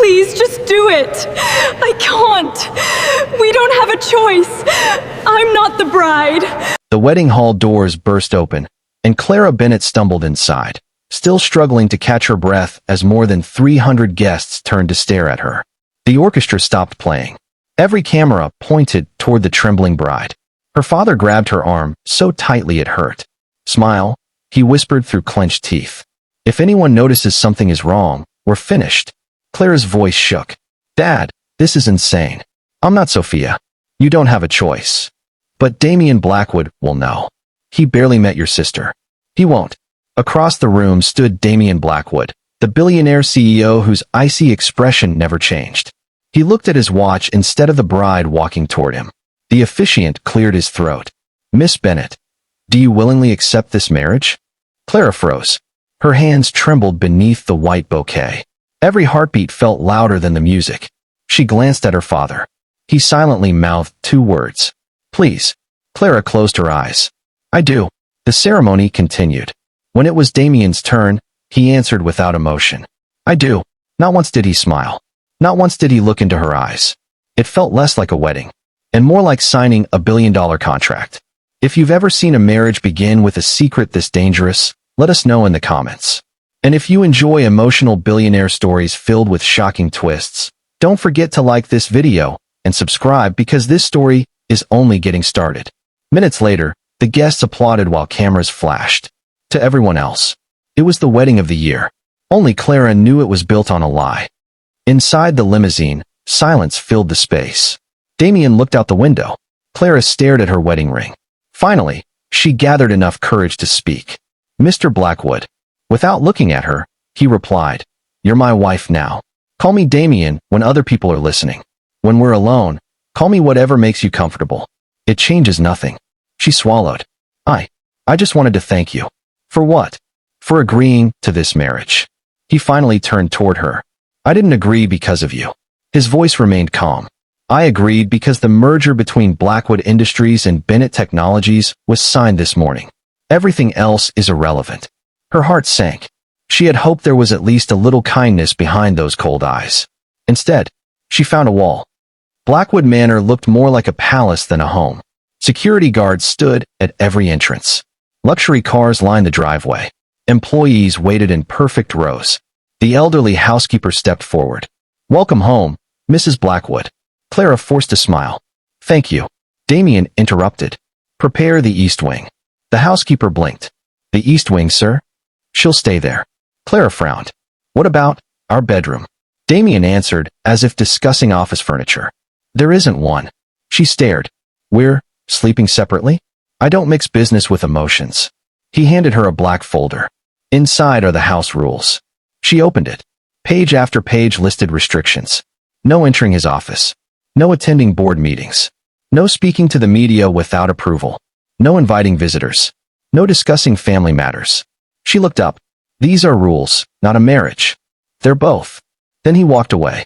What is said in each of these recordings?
Please, just do it. I can't. We don't have a choice. I'm not the bride. The wedding hall doors burst open, and Clara Bennett stumbled inside, still struggling to catch her breath as more than 300 guests turned to stare at her. The orchestra stopped playing. Every camera pointed toward the trembling bride. Her father grabbed her arm so tightly it hurt. "Smile," he whispered through clenched teeth. "If anyone notices something is wrong, we're finished." Clara's voice shook. "Dad, this is insane. I'm not Sophia. You don't have a choice." "But Damien Blackwood will know. He barely met your sister." "He won't." Across the room stood Damien Blackwood, the billionaire CEO whose icy expression never changed. He looked at his watch instead of the bride walking toward him. The officiant cleared his throat. "Miss Bennett, do you willingly accept this marriage?" Clara froze. Her hands trembled beneath the white bouquet. Every heartbeat felt louder than the music. She glanced at her father. He silently mouthed 2 words. "Please." Clara closed her eyes. "I do." The ceremony continued. When it was Damien's turn, he answered without emotion. "I do." Not once did he smile. Not once did he look into her eyes. It felt less like a wedding, and more like signing a billion-dollar contract. If you've ever seen a marriage begin with a secret this dangerous, let us know in the comments. And if you enjoy emotional billionaire stories filled with shocking twists, don't forget to like this video and subscribe because this story is only getting started. Minutes later, the guests applauded while cameras flashed. To everyone else, it was the wedding of the year. Only Clara knew it was built on a lie. Inside the limousine, silence filled the space. Damien looked out the window. Clara stared at her wedding ring. Finally, she gathered enough courage to speak. "Mr. Blackwood." Without looking at her, he replied, "You're my wife now. Call me Damien when other people are listening. When we're alone, call me whatever makes you comfortable. It changes nothing." She swallowed. I just wanted to thank you." "For what?" "For agreeing to this marriage." He finally turned toward her. "I didn't agree because of you." His voice remained calm. "I agreed because the merger between Blackwood Industries and Bennett Technologies was signed this morning. Everything else is irrelevant." Her heart sank. She had hoped there was at least a little kindness behind those cold eyes. Instead, she found a wall. Blackwood Manor looked more like a palace than a home. Security guards stood at every entrance. Luxury cars lined the driveway. Employees waited in perfect rows. The elderly housekeeper stepped forward. "Welcome home, Mrs. Blackwood." Clara forced a smile. "Thank you." Damien interrupted. "Prepare the East Wing." The housekeeper blinked. "The East Wing, sir?" "She'll stay there." Clara frowned. "What about our bedroom?" Damien answered, as if discussing office furniture. "There isn't one." She stared. "We're sleeping separately?" "I don't mix business with emotions." He handed her a black folder. "Inside are the house rules." She opened it. Page after page listed restrictions. No entering his office. No attending board meetings. No speaking to the media without approval. No inviting visitors. No discussing family matters. She looked up. "These are rules, not a marriage." "They're both." Then he walked away.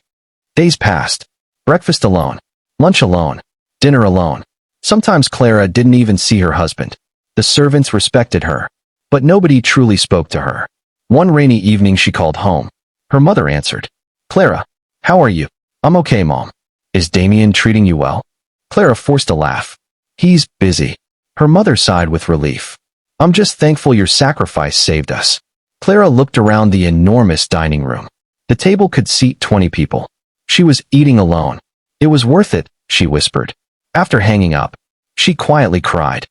Days passed. Breakfast alone. Lunch alone. Dinner alone. Sometimes Clara didn't even see her husband. The servants respected her, but nobody truly spoke to her. One rainy evening she called home. Her mother answered. "Clara, how are you?" "I'm okay, Mom." "Is Damien treating you well?" Clara forced a laugh. "He's busy." Her mother sighed with relief. "I'm just thankful your sacrifice saved us." Clara looked around the enormous dining room. The table could seat 20 people. She was eating alone. "It was worth it," she whispered. After hanging up, she quietly cried.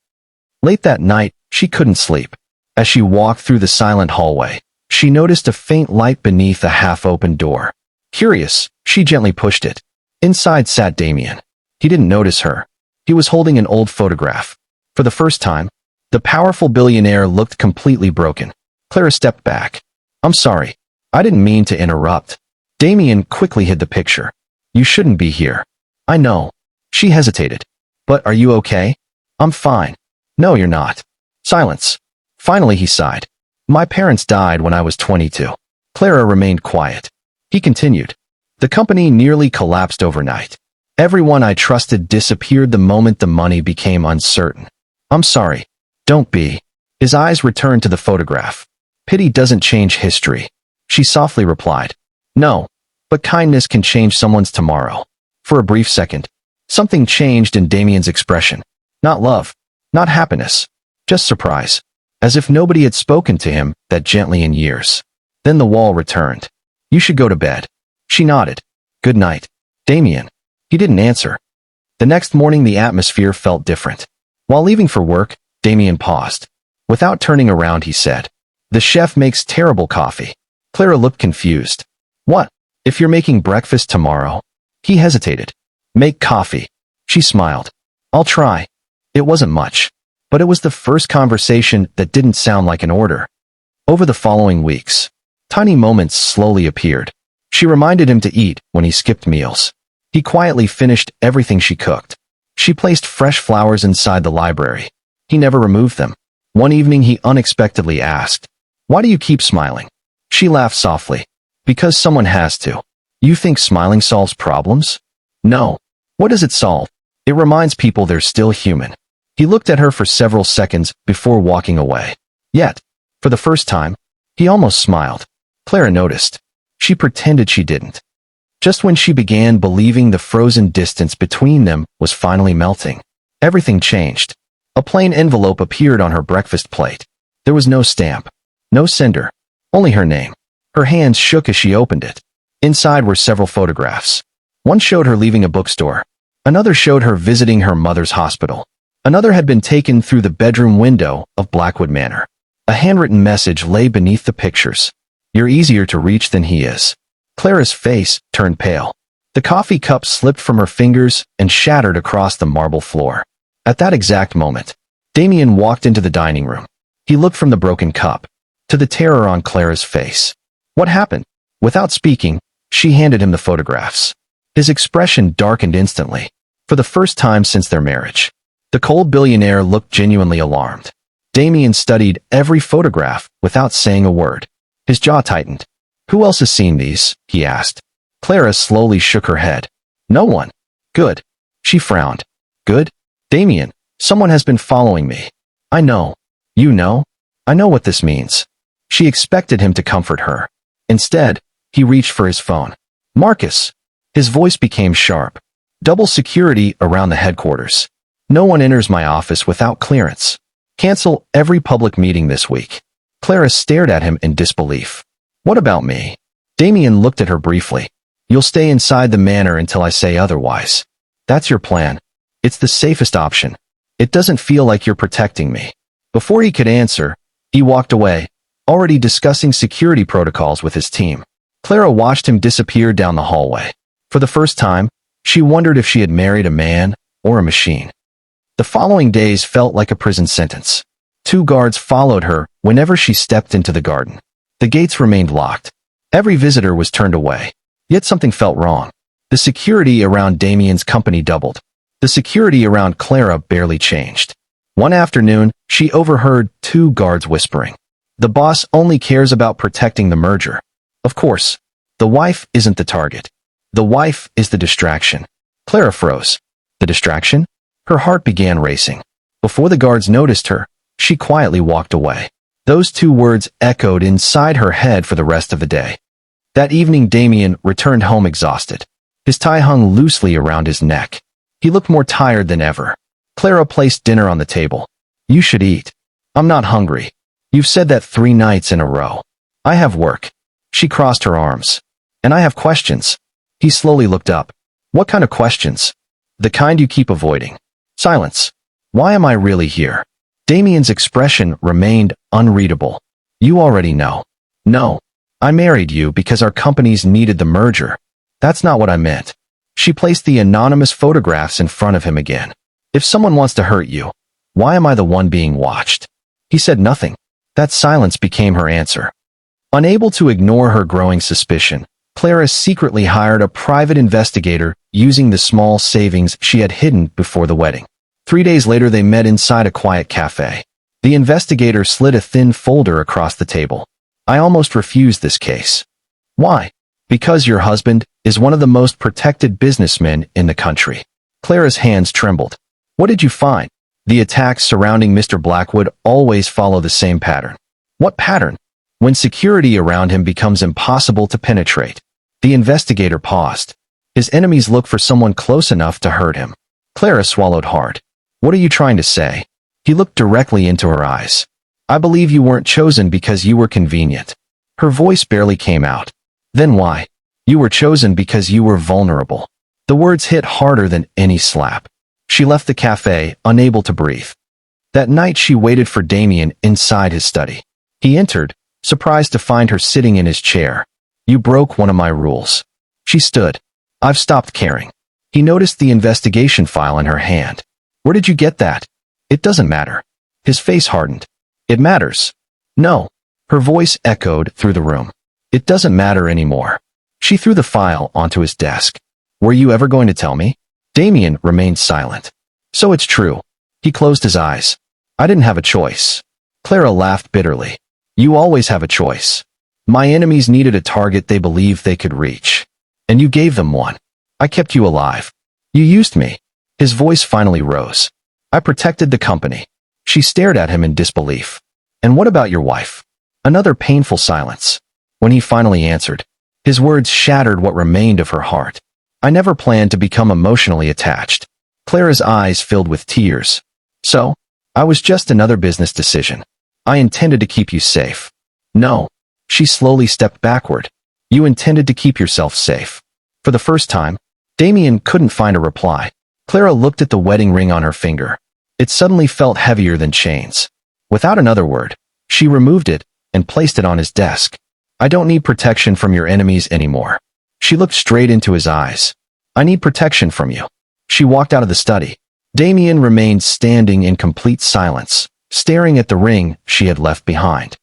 Late that night, she couldn't sleep. As she walked through the silent hallway, she noticed a faint light beneath a half-open door. Curious, she gently pushed it. Inside sat Damien. He didn't notice her. He was holding an old photograph. For the first time, the powerful billionaire looked completely broken. Clara stepped back. "I'm sorry. I didn't mean to interrupt." Damien quickly hid the picture. "You shouldn't be here." "I know." She hesitated. "But are you okay?" "I'm fine." "No, you're not." Silence. Finally he sighed. "My parents died when I was 22. Clara remained quiet. He continued. "The company nearly collapsed overnight. Everyone I trusted disappeared the moment the money became uncertain. I'm sorry." "Don't be." His eyes returned to the photograph. "Pity doesn't change history." She softly replied. "No, But kindness can change someone's tomorrow. For a brief second, something changed in Damien's expression. Not love, not happiness, just surprise. As if nobody had spoken to him that gently in years. Then the wall returned. You should go to bed. She nodded. Good night, Damien. He didn't answer. The next morning the atmosphere felt different. While leaving for work, Damien paused. Without turning around he said, "The chef makes terrible coffee." Clara looked confused. What? If you're making breakfast tomorrow? He hesitated. Make coffee. She smiled. I'll try. It wasn't much. But it was the first conversation that didn't sound like an order. Over the following weeks, tiny moments slowly appeared. She reminded him to eat when he skipped meals. He quietly finished everything she cooked. She placed fresh flowers inside the library. He never removed them. One evening he unexpectedly asked, "Why do you keep smiling?" She laughed softly. Because someone has to. You think smiling solves problems? No. What does it solve? It reminds people they're still human. He looked at her for several seconds before walking away. Yet, for the first time, he almost smiled. Clara noticed. She pretended she didn't. Just when she began believing the frozen distance between them was finally melting, everything changed. A plain envelope appeared on her breakfast plate. There was no stamp, no sender, only her name. Her hands shook as she opened it. Inside were several photographs. One showed her leaving a bookstore. Another showed her visiting her mother's hospital. Another had been taken through the bedroom window of Blackwood Manor. A handwritten message lay beneath the pictures. You're easier to reach than he is. Clara's face turned pale. The coffee cup slipped from her fingers and shattered across the marble floor. At that exact moment, Damien walked into the dining room. He looked from the broken cup to the terror on Clara's face. What happened? Without speaking, she handed him the photographs. His expression darkened instantly. For the first time since their marriage, the cold billionaire looked genuinely alarmed. Damien studied every photograph without saying a word. His jaw tightened. Who else has seen these? He asked. Clara slowly shook her head. No one. Good. She frowned. Good? Damien, someone has been following me. I know. You know? I know what this means. She expected him to comfort her. Instead, he reached for his phone. Marcus. His voice became sharp. Double security around the headquarters. No one enters my office without clearance. Cancel every public meeting this week. Clara stared at him in disbelief. What about me? Damien looked at her briefly. You'll stay inside the manor until I say otherwise. That's your plan. It's the safest option. It doesn't feel like you're protecting me. Before he could answer, he walked away, already discussing security protocols with his team. Clara watched him disappear down the hallway. For the first time, she wondered if she had married a man or a machine. The following days felt like a prison sentence. 2 guards followed her whenever she stepped into the garden. The gates remained locked. Every visitor was turned away. Yet something felt wrong. The security around Damien's company doubled. The security around Clara barely changed. One afternoon, she overheard 2 guards whispering. The boss only cares about protecting the merger. Of course, the wife isn't the target. The wife is the distraction. Clara froze. The distraction? Her heart began racing. Before the guards noticed her, she quietly walked away. Those 2 words echoed inside her head for the rest of the day. That evening Damien returned home exhausted. His tie hung loosely around his neck. He looked more tired than ever. Clara placed dinner on the table. You should eat. I'm not hungry. You've said that 3 nights in a row. I have work. She crossed her arms. And I have questions. He slowly looked up. What kind of questions? The kind you keep avoiding. Silence. Why am I really here? Damien's expression remained unreadable. You already know. No. I married you because our companies needed the merger. That's not what I meant. She placed the anonymous photographs in front of him again. If someone wants to hurt you, why am I the one being watched? He said nothing. That silence became her answer. Unable to ignore her growing suspicion, Clara secretly hired a private investigator using the small savings she had hidden before the wedding. 3 days later they met inside a quiet cafe. The investigator slid a thin folder across the table. I almost refused this case. Why? Because your husband is one of the most protected businessmen in the country. Clara's hands trembled. What did you find? The attacks surrounding Mr. Blackwood always follow the same pattern. What pattern? When security around him becomes impossible to penetrate. The investigator paused. His enemies look for someone close enough to hurt him. Clara swallowed hard. What are you trying to say? He looked directly into her eyes. I believe you weren't chosen because you were convenient. Her voice barely came out. Then why? You were chosen because you were vulnerable. The words hit harder than any slap. She left the cafe, unable to breathe. That night she waited for Damien inside his study. He entered, surprised to find her sitting in his chair. You broke one of my rules. She stood. I've stopped caring. He noticed the investigation file in her hand. Where did you get that? It doesn't matter. His face hardened. It matters. No. Her voice echoed through the room. It doesn't matter anymore. She threw the file onto his desk. Were you ever going to tell me? Damien remained silent. So it's true. He closed his eyes. I didn't have a choice. Clara laughed bitterly. You always have a choice. My enemies needed a target they believed they could reach. And you gave them one. I kept you alive. You used me. His voice finally rose. I protected the company. She stared at him in disbelief. And what about your wife? Another painful silence. When he finally answered, his words shattered what remained of her heart. I never planned to become emotionally attached. Clara's eyes filled with tears. So, I was just another business decision. I intended to keep you safe. No. She slowly stepped backward. You intended to keep yourself safe. For the first time, Damien couldn't find a reply. Clara looked at the wedding ring on her finger. It suddenly felt heavier than chains. Without another word, she removed it and placed it on his desk. I don't need protection from your enemies anymore. She looked straight into his eyes. I need protection from you. She walked out of the study. Damien remained standing in complete silence, staring at the ring she had left behind.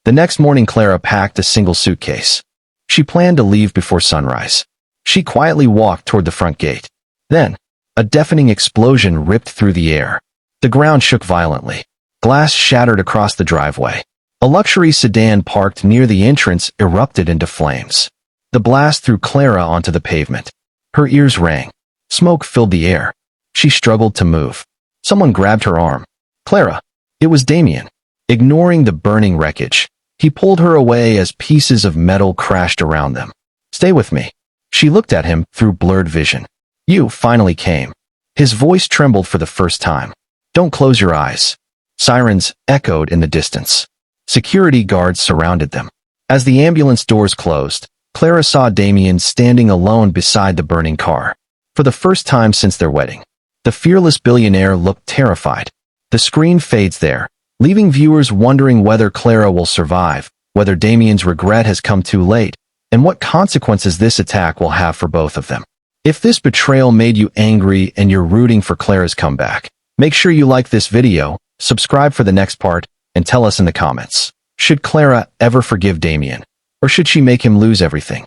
The next morning, Clara packed a single suitcase. She planned to leave before sunrise. She quietly walked toward the front gate. Then, a deafening explosion ripped through the air. The ground shook violently. Glass shattered across the driveway. A luxury sedan parked near the entrance erupted into flames. The blast threw Clara onto the pavement. Her ears rang. Smoke filled the air. She struggled to move. Someone grabbed her arm. Clara. It was Damien. Ignoring the burning wreckage, he pulled her away as pieces of metal crashed around them. Stay with me. She looked at him through blurred vision. You finally came. His voice trembled for the first time. Don't close your eyes. Sirens echoed in the distance. Security guards surrounded them. As the ambulance doors closed, Clara saw Damien standing alone beside the burning car. For the first time since their wedding, the fearless billionaire looked terrified. The screen fades there, leaving viewers wondering whether Clara will survive, whether Damien's regret has come too late, and what consequences this attack will have for both of them. If this betrayal made you angry and you're rooting for Clara's comeback, make sure you like this video, subscribe for the next part, and tell us in the comments. Should Clara ever forgive Damien? Or should she make him lose everything?